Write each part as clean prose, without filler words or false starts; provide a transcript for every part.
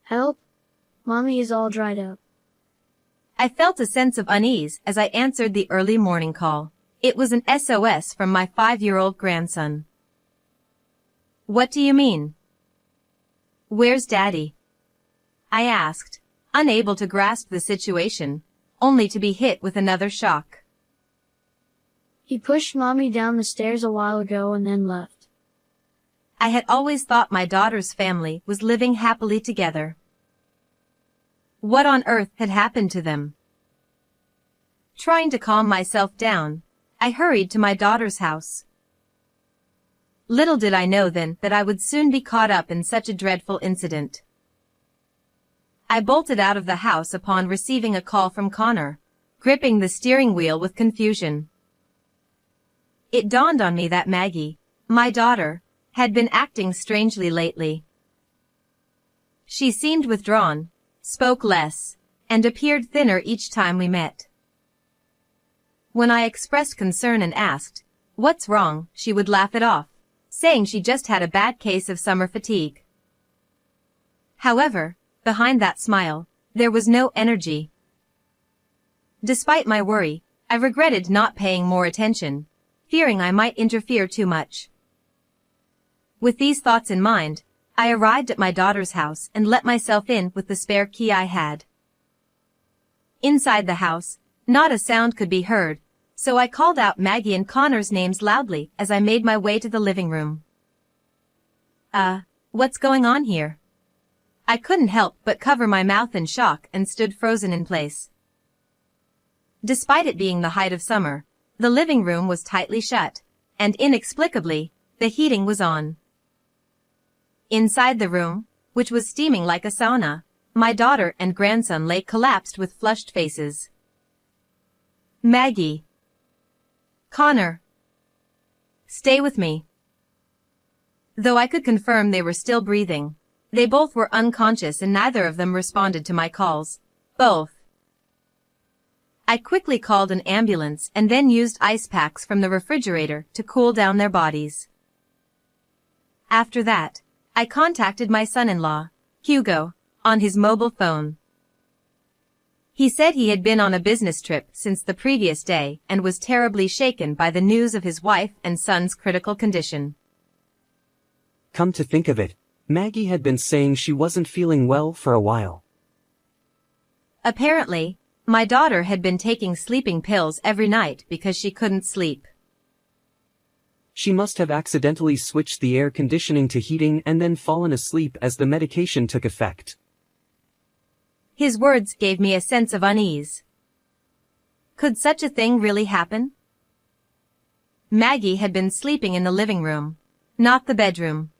Help! Mommy is all dried up. I felt a sense of unease as I answered the early morning call. It was an SOS from my 5-year-old grandson. What do you mean? Where's Daddy? I asked, unable to grasp the situation, only to be hit with another shock. He pushed Mommy down the stairs a while ago and then left. I had always thought my daughter's family was living happily together. What on earth had happened to them? Trying to calm myself down, I hurried to my daughter's house. Little did I know then that I would soon be caught up in such a dreadful incident. I bolted out of the house upon receiving a call from Connor, gripping the steering wheel with confusion. It dawned on me that Maggie, my daughter, had been acting strangely lately. She seemed withdrawn, spoke less, and appeared thinner each time we met. When I expressed concern and asked, "What's wrong?" she would laugh it off, saying she just had a bad case of summer fatigue. However, behind that smile, there was no energy. Despite my worry, I regretted not paying more attention, fearing I might interfere too much. With these thoughts in mind, I arrived at my daughter's house and let myself in with the spare key I had. Inside the house, not a sound could be heard, so I called out Maggie and Connor's names loudly as I made my way to the living room. What's going on here? I couldn't help but cover my mouth in shock and stood frozen in place. Despite it being the height of summer, the living room was tightly shut, and inexplicably, the heating was on. Inside the room, which was steaming like a sauna, my daughter and grandson lay collapsed with flushed faces. Maggie. Connor. Stay with me. Though I could confirm they were still breathing, they both were unconscious and neither of them responded to my calls. Both. I quickly called an ambulance and then used ice packs from the refrigerator to cool down their bodies. After that, I contacted my son-in-law, Hugo, on his mobile phone. He said he had been on a business trip since the previous day and was terribly shaken by the news of his wife and son's critical condition. Come to think of it, Maggie had been saying she wasn't feeling well for a while. Apparently, my daughter had been taking sleeping pills every night because she couldn't sleep. She must have accidentally switched the air conditioning to heating and then fallen asleep as the medication took effect. His words gave me a sense of unease. Could such a thing really happen? Maggie had been sleeping in the living room, not the bedroom.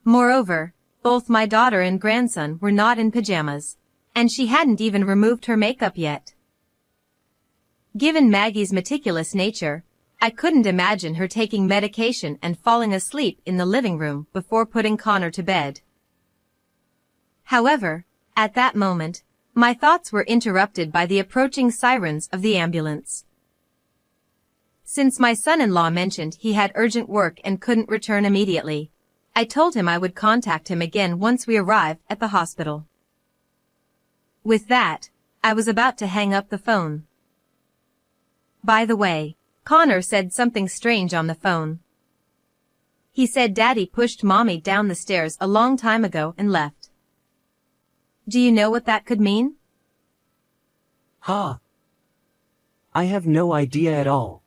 Moreover, both my daughter and grandson were not in pajamas, and she hadn't even removed her makeup yet. Given Maggie's meticulous nature, I couldn't imagine her taking medication and falling asleep in the living room before putting Connor to bed. However, at that moment, my thoughts were interrupted by the approaching sirens of the ambulance. Since my son-in-law mentioned he had urgent work and couldn't return immediately, I told him I would contact him again once we arrived at the hospital. With that, I was about to hang up the phone. By the way, Connor said something strange on the phone. He said Daddy pushed Mommy down the stairs a long time ago and left. Do you know what that could mean? I have no idea at all.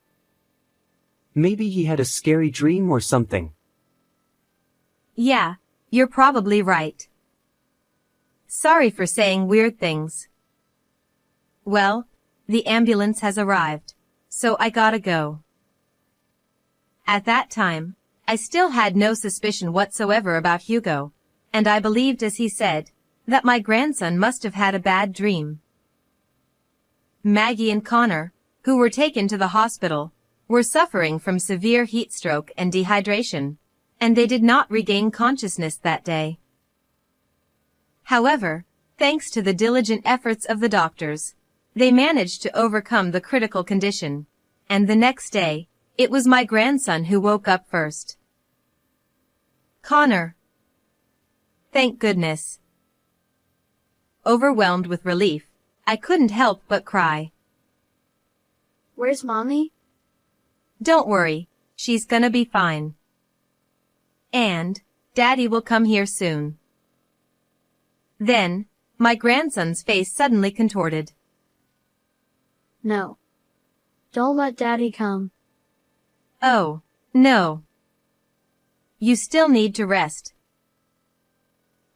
Maybe he had a scary dream or something. Yeah, you're probably right. Sorry for saying weird things. Well, the ambulance has arrived, so I gotta go. At that time, I still had no suspicion whatsoever about Hugo, and I believed as he said, that my grandson must have had a bad dream. Maggie and Connor, who were taken to the hospital, were suffering from severe heat stroke and dehydration, and they did not regain consciousness that day. However, thanks to the diligent efforts of the doctors, they managed to overcome the critical condition, and the next day, it was my grandson who woke up first. Connor. Thank goodness, overwhelmed with relief, I couldn't help but cry. Where's Mommy? Don't worry, she's gonna be fine. And Daddy will come here soon. Then, my grandson's face suddenly contorted. No. Don't let Daddy come. Oh, no. You still need to rest.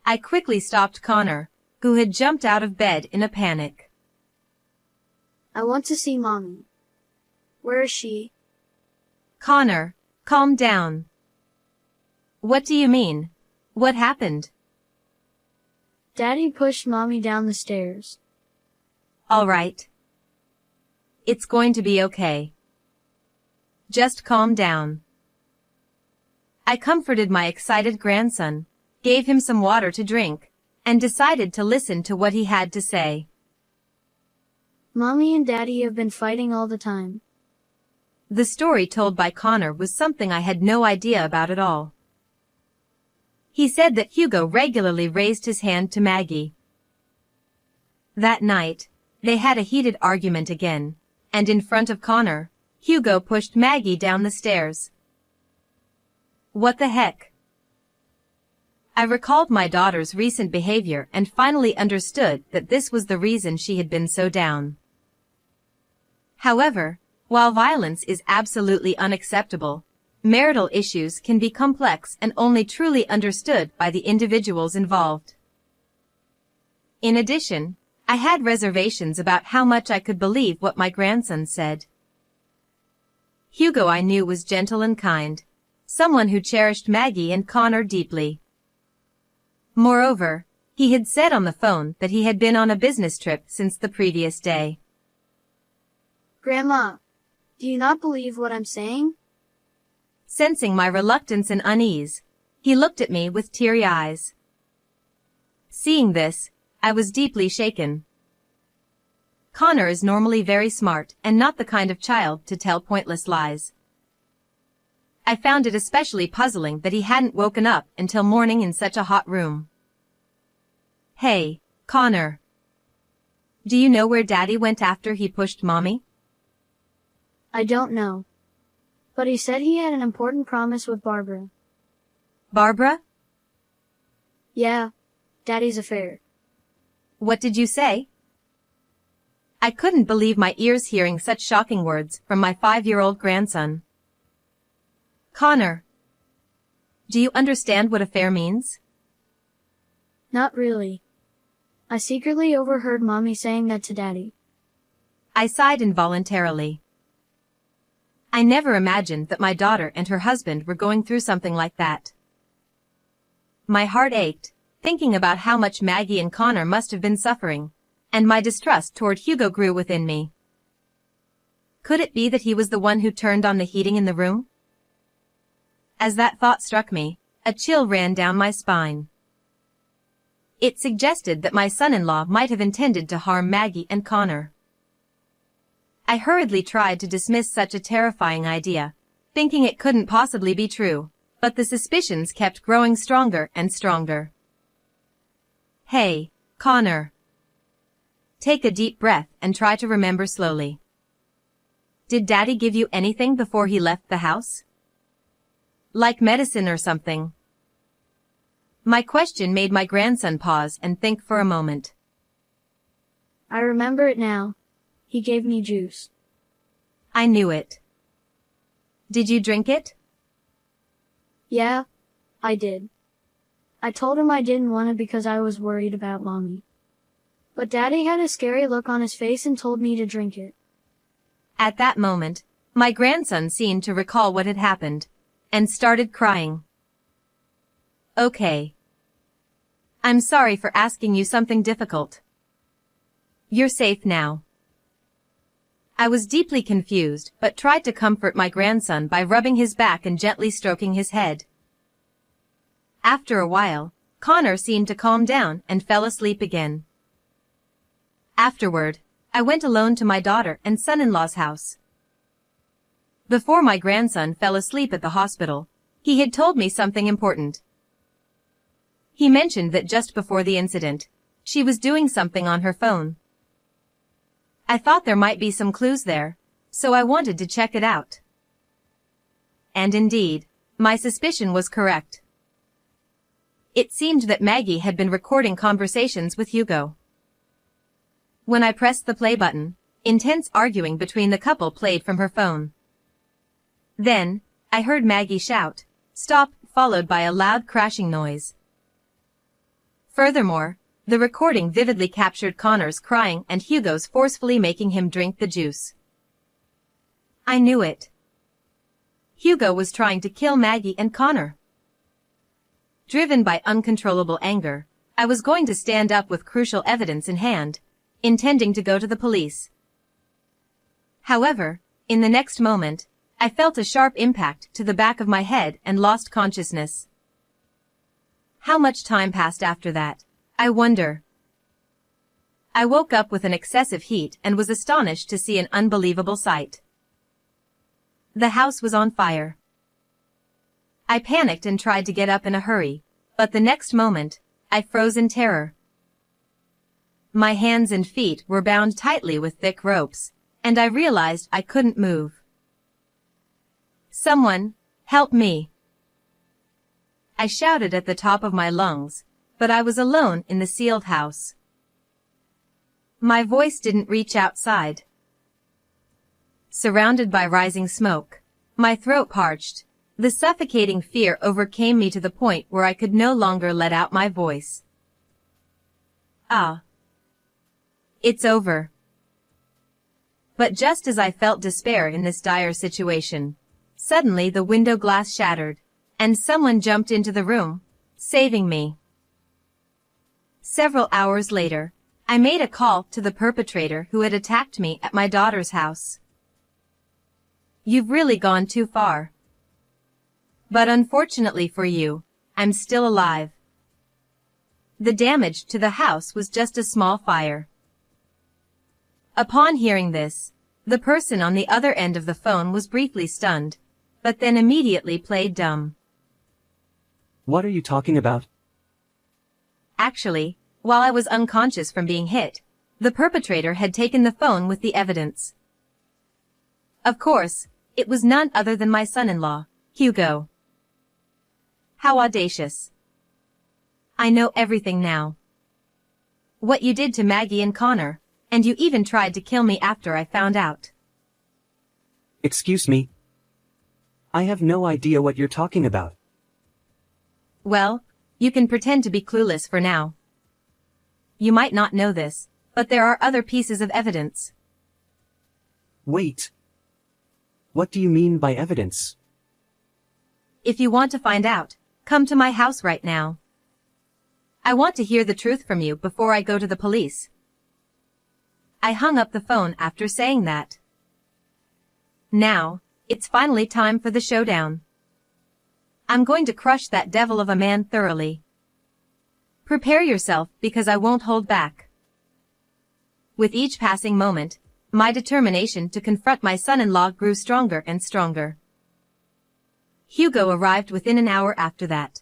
I quickly stopped Connor, who had jumped out of bed in a panic. I want to see Mommy. Where is she? Connor, calm down. What do you mean? What happened? Daddy pushed Mommy down the stairs. All right. It's going to be okay. Just calm down. I comforted my excited grandson, gave him some water to drink, and decided to listen to what he had to say. Mommy and Daddy have been fighting all the time. The story told by Connor was something I had no idea about at all. He said that Hugo regularly raised his hand to Maggie. That night, they had a heated argument again, and in front of Connor, Hugo pushed Maggie down the stairs. What the heck? I recalled my daughter's recent behavior and finally understood that this was the reason she had been so down. However, while violence is absolutely unacceptable, marital issues can be complex and only truly understood by the individuals involved. In addition, I had reservations about how much I could believe what my grandson said. Hugo, I knew, was gentle and kind, someone who cherished Maggie and Connor deeply. Moreover, he had said on the phone that he had been on a business trip since the previous day. Grandma, do you not believe what I'm saying? Sensing my reluctance and unease, he looked at me with teary eyes. Seeing this, I was deeply shaken. Connor is normally very smart and not the kind of child to tell pointless lies. I found it especially puzzling that he hadn't woken up until morning in such a hot room. Hey, Connor. Do you know where Daddy went after he pushed Mommy? I don't know. But he said he had an important promise with Barbara. Barbara? Yeah, Daddy's affair. What did you say? I couldn't believe my ears hearing such shocking words from my 5-year-old grandson. Connor, do you understand what affair means? Not really. I secretly overheard Mommy saying that to Daddy. I sighed involuntarily. I never imagined that my daughter and her husband were going through something like that. My heart ached, thinking about how much Maggie and Connor must have been suffering, and my distrust toward Hugo grew within me. Could it be that he was the one who turned on the heating in the room? As that thought struck me, a chill ran down my spine. It suggested that my son-in-law might have intended to harm Maggie and Connor. I hurriedly tried to dismiss such a terrifying idea, thinking it couldn't possibly be true, but the suspicions kept growing stronger and stronger. Hey, Connor. Take a deep breath and try to remember slowly. Did Daddy give you anything before he left the house? Like medicine or something? My question made my grandson pause and think for a moment. I remember it now. He gave me juice. I knew it. Did you drink it? Yeah, I did. I told him I didn't want it because I was worried about Mommy. But Daddy had a scary look on his face and told me to drink it. At that moment, my grandson seemed to recall what had happened, and started crying. Okay. I'm sorry for asking you something difficult. You're safe now. I was deeply confused, but tried to comfort my grandson by rubbing his back and gently stroking his head. After a while, Connor seemed to calm down and fell asleep again. Afterward, I went alone to my daughter and son-in-law's house. Before my grandson fell asleep at the hospital, he had told me something important. He mentioned that just before the incident, She was doing something on her phone. I thought there might be some clues there, so I wanted to check it out. And indeed, my suspicion was correct. It seemed that Maggie had been recording conversations with Hugo. When I pressed the play button, intense arguing between the couple played from her phone. Then, I heard Maggie shout, "Stop," followed by a loud crashing noise. Furthermore, the recording vividly captured Connor's crying and Hugo's forcefully making him drink the juice. I knew it. Hugo was trying to kill Maggie and Connor. Driven by uncontrollable anger, I was going to stand up with crucial evidence in hand, intending to go to the police. However, in the next moment, I felt a sharp impact to the back of my head and lost consciousness. How much time passed after that, I wonder. I woke up with an excessive heat and was astonished to see an unbelievable sight. The house was on fire. I panicked and tried to get up in a hurry, but the next moment, I froze in terror. My hands and feet were bound tightly with thick ropes, and I realized I couldn't move. "Someone, help me!" I shouted at the top of my lungs, but I was alone in the sealed house. My voice didn't reach outside. Surrounded by rising smoke, my throat parched. The suffocating fear overcame me to the point where I could no longer let out my voice. Ah. It's over. But just as I felt despair in this dire situation, suddenly the window glass shattered, and someone jumped into the room, saving me. Several hours later, I made a call to the perpetrator who had attacked me at my daughter's house. "You've really gone too far. But unfortunately for you, I'm still alive." The damage to the house was just a small fire. Upon hearing this, the person on the other end of the phone was briefly stunned, but then immediately played dumb. What are you talking about? Actually, while I was unconscious from being hit, the perpetrator had taken the phone with the evidence. Of course, it was none other than my son-in-law, Hugo. How audacious. I know everything now. What you did to Maggie and Connor, and you even tried to kill me after I found out. Excuse me. I have no idea what you're talking about. Well, you can pretend to be clueless for now. You might not know this, but there are other pieces of evidence. Wait. What do you mean by evidence? If you want to find out, come to my house right now. I want to hear the truth from you before I go to the police. I hung up the phone after saying that. Now, it's finally time for the showdown. I'm going to crush that devil of a man thoroughly. Prepare yourself because I won't hold back. With each passing moment, my determination to confront my son-in-law grew stronger and stronger. Hugo arrived within an hour after that.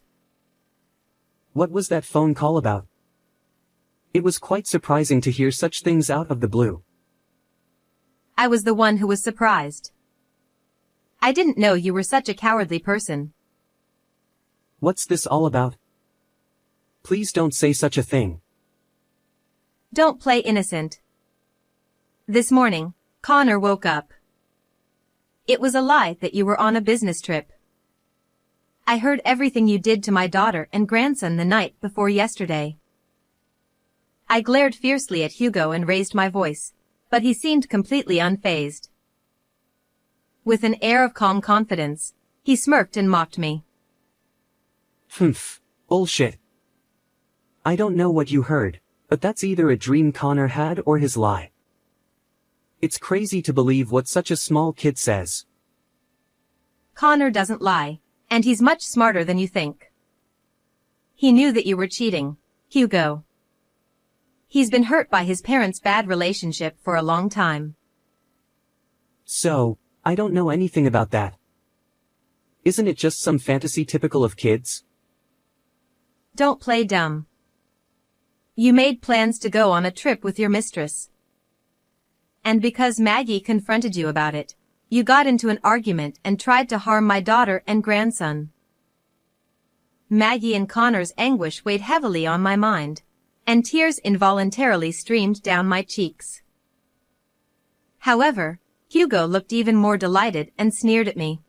What was that phone call about? It was quite surprising to hear such things out of the blue. I was the one who was surprised. I didn't know you were such a cowardly person. What's this all about? Please don't say such a thing. Don't play innocent. This morning, Connor woke up. It was a lie that you were on a business trip. I heard everything you did to my daughter and grandson the night before yesterday. I glared fiercely at Hugo and raised my voice, but he seemed completely unfazed. With an air of calm confidence, he smirked and mocked me. Bullshit. I don't know what you heard, but that's either a dream Connor had or his lie. It's crazy to believe what such a small kid says. Connor doesn't lie, and he's much smarter than you think. He knew that you were cheating, Hugo. He's been hurt by his parents' bad relationship for a long time. So, I don't know anything about that. Isn't it just some fantasy typical of kids? Don't play dumb. You made plans to go on a trip with your mistress. And because Maggie confronted you about it, you got into an argument and tried to harm my daughter and grandson. Maggie and Connor's anguish weighed heavily on my mind, and tears involuntarily streamed down my cheeks. However, Hugo looked even more delighted and sneered at me.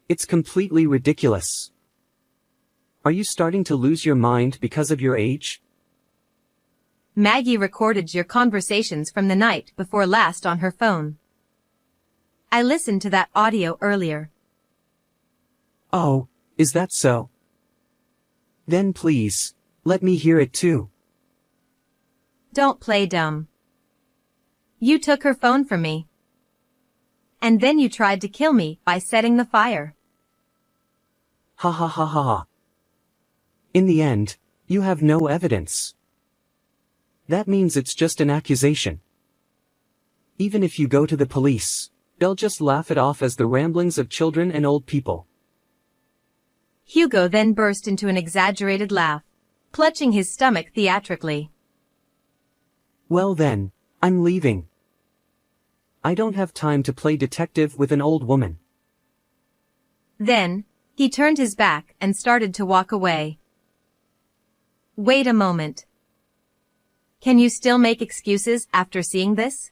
It's completely ridiculous. Are you starting to lose your mind because of your age? Maggie recorded your conversations from the night before last on her phone. I listened to that audio earlier. Oh, is that so? Then please, let me hear it too. Don't play dumb. You took her phone from me. And then you tried to kill me by setting the fire. Ha ha ha ha ha. In the end, you have no evidence. That means it's just an accusation. Even if you go to the police, they'll just laugh it off as the ramblings of children and old people. Hugo then burst into an exaggerated laugh, clutching his stomach theatrically. Well then, I'm leaving. I don't have time to play detective with an old woman. Then, he turned his back and started to walk away. Wait a moment. Can you still make excuses after seeing this?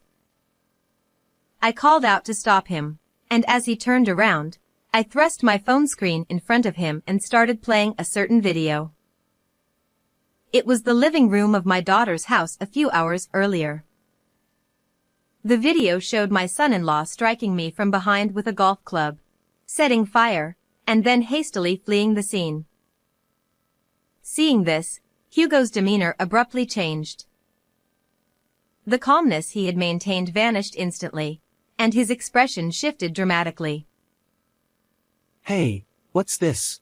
I called out to stop him, and as he turned around, I thrust my phone screen in front of him and started playing a certain video. It was the living room of my daughter's house a few hours earlier. The video showed my son-in-law striking me from behind with a golf club, setting fire, and then hastily fleeing the scene. Seeing this, Hugo's demeanor abruptly changed. The calmness he had maintained vanished instantly, and his expression shifted dramatically. Hey, what's this?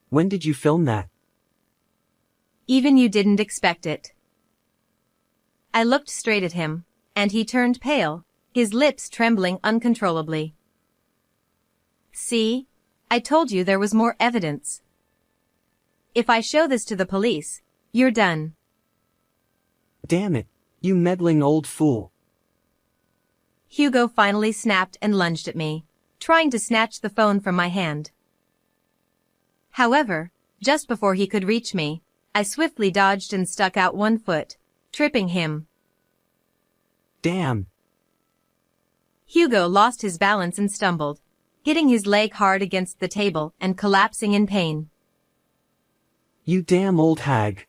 When did you film that? Even you didn't expect it. I looked straight at him, and he turned pale, his lips trembling uncontrollably. See? I told you there was more evidence. If I show this to the police, you're done. Damn it, you meddling old fool. Hugo finally snapped and lunged at me, trying to snatch the phone from my hand. However, just before he could reach me, I swiftly dodged and stuck out one foot, tripping him. Damn. Hugo lost his balance and stumbled, hitting his leg hard against the table and collapsing in pain. You damn old hag.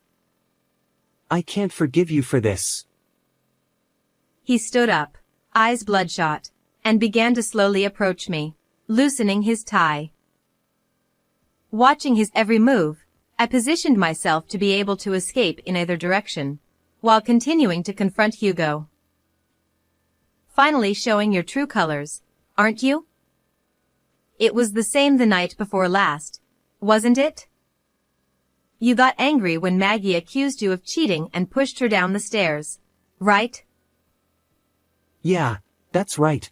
I can't forgive you for this. He stood up, eyes bloodshot, and began to slowly approach me, loosening his tie. Watching his every move, I positioned myself to be able to escape in either direction, while continuing to confront Hugo. Finally showing your true colors, aren't you? It was the same the night before last, wasn't it? You got angry when Maggie accused you of cheating and pushed her down the stairs, right? Yeah, that's right.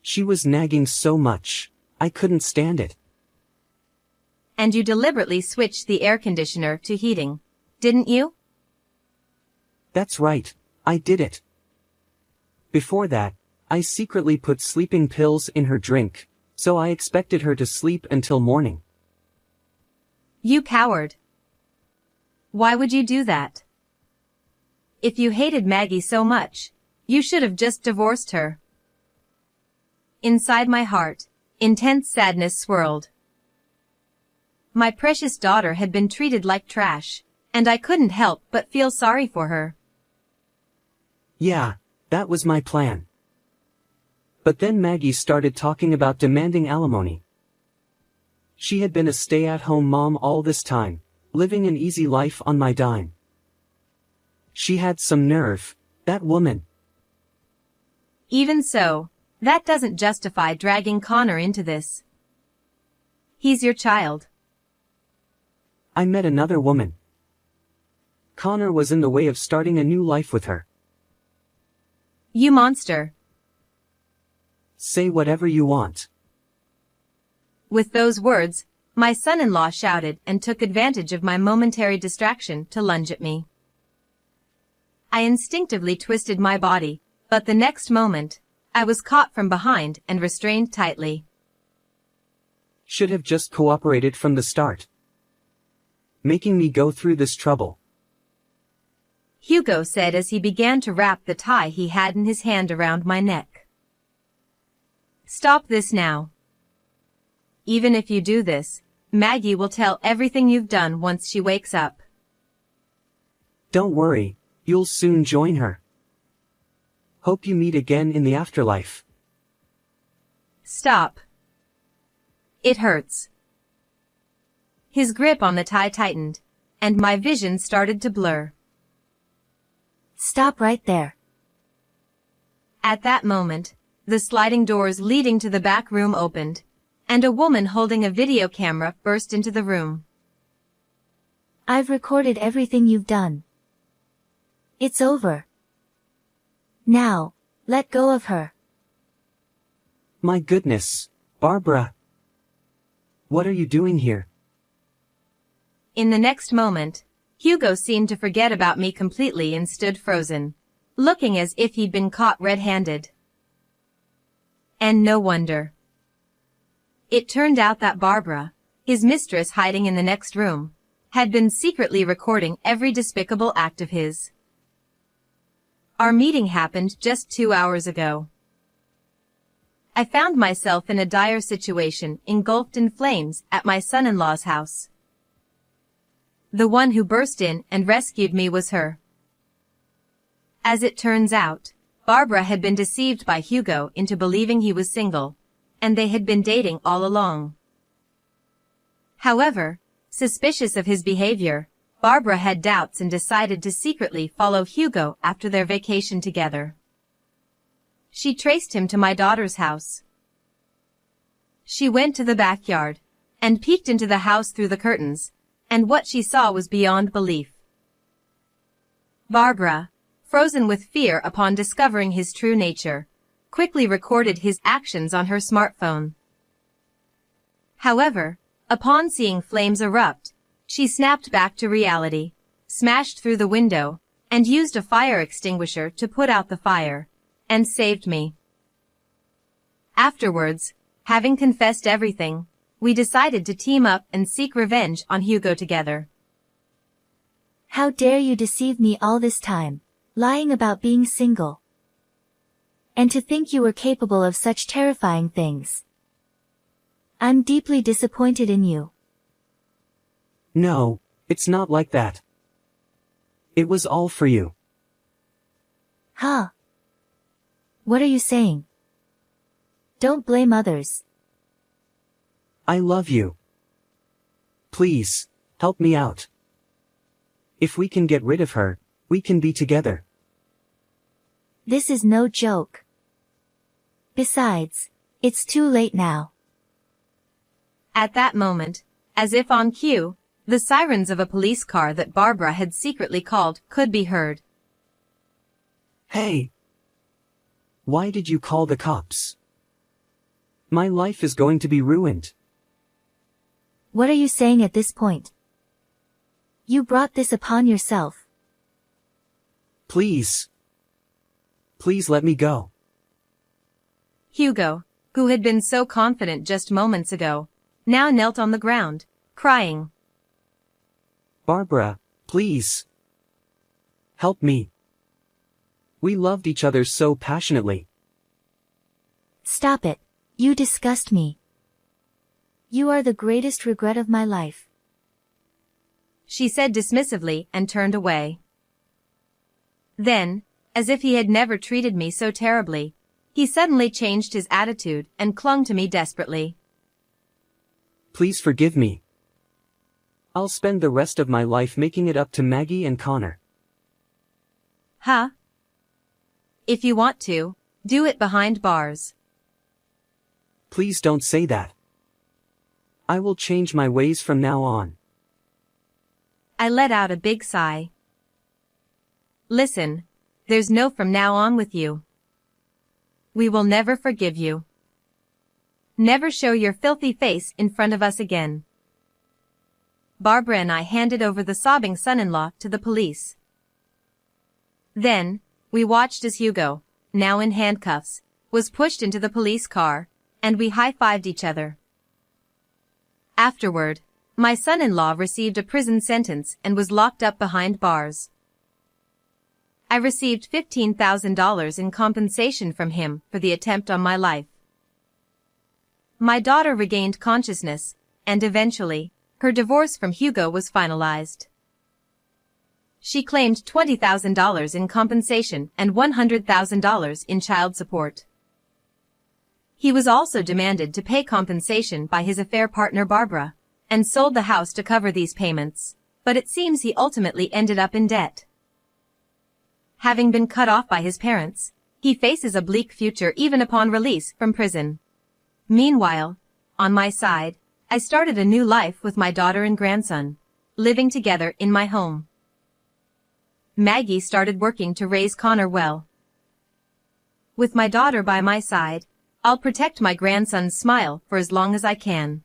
She was nagging so much, I couldn't stand it. And you deliberately switched the air conditioner to heating, didn't you? That's right, I did it. Before that, I secretly put sleeping pills in her drink, so I expected her to sleep until morning. You coward. Why would you do that? If you hated Maggie so much, you should have just divorced her. Inside my heart, intense sadness swirled. My precious daughter had been treated like trash, and I couldn't help but feel sorry for her. Yeah, that was my plan. But then Maggie started talking about demanding alimony. She had been a stay-at-home mom all this time, living an easy life on my dime. She had some nerve, that woman. Even so, that doesn't justify dragging Connor into this. He's your child. I met another woman. Connor was in the way of starting a new life with her. You monster. Say whatever you want. With those words, my son-in-law shouted and took advantage of my momentary distraction to lunge at me. I instinctively twisted my body, but the next moment, I was caught from behind and restrained tightly. Should have just cooperated from the start. Making me go through this trouble. Hugo said as he began to wrap the tie he had in his hand around my neck. Stop this now. Even if you do this, Maggie will tell everything you've done once she wakes up. Don't worry, you'll soon join her. Hope you meet again in the afterlife. Stop. It hurts. His grip on the tie tightened, and my vision started to blur. Stop right there. At that moment, the sliding doors leading to the back room opened, and a woman holding a video camera burst into the room. I've recorded everything you've done. It's over. Now, let go of her. My goodness, Barbara. What are you doing here? In the next moment, Hugo seemed to forget about me completely and stood frozen, looking as if he'd been caught red-handed. And no wonder. It turned out that Barbara, his mistress hiding in the next room, had been secretly recording every despicable act of his. Our meeting happened just 2 hours ago. I found myself in a dire situation, engulfed in flames at my son-in-law's house. The one who burst in and rescued me was her. As it turns out, Barbara had been deceived by Hugo into believing he was single, and they had been dating all along. However, suspicious of his behavior, Barbara had doubts and decided to secretly follow Hugo after their vacation together. She traced him to my daughter's house. She went to the backyard and peeked into the house through the curtains, and what she saw was beyond belief. Barbara, frozen with fear upon discovering his true nature, quickly recorded his actions on her smartphone. However, upon seeing flames erupt, she snapped back to reality, smashed through the window, and used a fire extinguisher to put out the fire, and saved me. Afterwards, having confessed everything, we decided to team up and seek revenge on Hugo together. How dare you deceive me all this time, lying about being single. And to think you were capable of such terrifying things. I'm deeply disappointed in you. No, it's not like that. It was all for you. Huh? What are you saying? Don't blame others. I love you. Please, help me out. If we can get rid of her, we can be together. This is no joke. Besides, it's too late now. At that moment, as if on cue, the sirens of a police car that Barbara had secretly called could be heard. Hey! Why did you call the cops? My life is going to be ruined. What are you saying at this point? You brought this upon yourself. Please. Please let me go. Hugo, who had been so confident just moments ago, now knelt on the ground, crying. Barbara, please. Help me. We loved each other so passionately. Stop it. You disgust me. You are the greatest regret of my life. She said dismissively and turned away. Then, as if he had never treated me so terribly, he suddenly changed his attitude and clung to me desperately. Please forgive me. I'll spend the rest of my life making it up to Maggie and Connor. Huh? If you want to, do it behind bars. Please don't say that. I will change my ways from now on. I let out a big sigh. Listen, there's no from now on with you. We will never forgive you. Never show your filthy face in front of us again. Barbara and I handed over the sobbing son-in-law to the police. Then, we watched as Hugo, now in handcuffs, was pushed into the police car, and we high-fived each other. Afterward, my son-in-law received a prison sentence and was locked up behind bars. I received $15,000 in compensation from him for the attempt on my life. My daughter regained consciousness, and eventually, her divorce from Hugo was finalized. She claimed $20,000 in compensation and $100,000 in child support. He was also demanded to pay compensation by his affair partner Barbara, and sold the house to cover these payments, but it seems he ultimately ended up in debt. Having been cut off by his parents, he faces a bleak future even upon release from prison. Meanwhile, on my side, I started a new life with my daughter and grandson, living together in my home. Maggie started working to raise Connor well. With my daughter by my side, I'll protect my grandson's smile for as long as I can.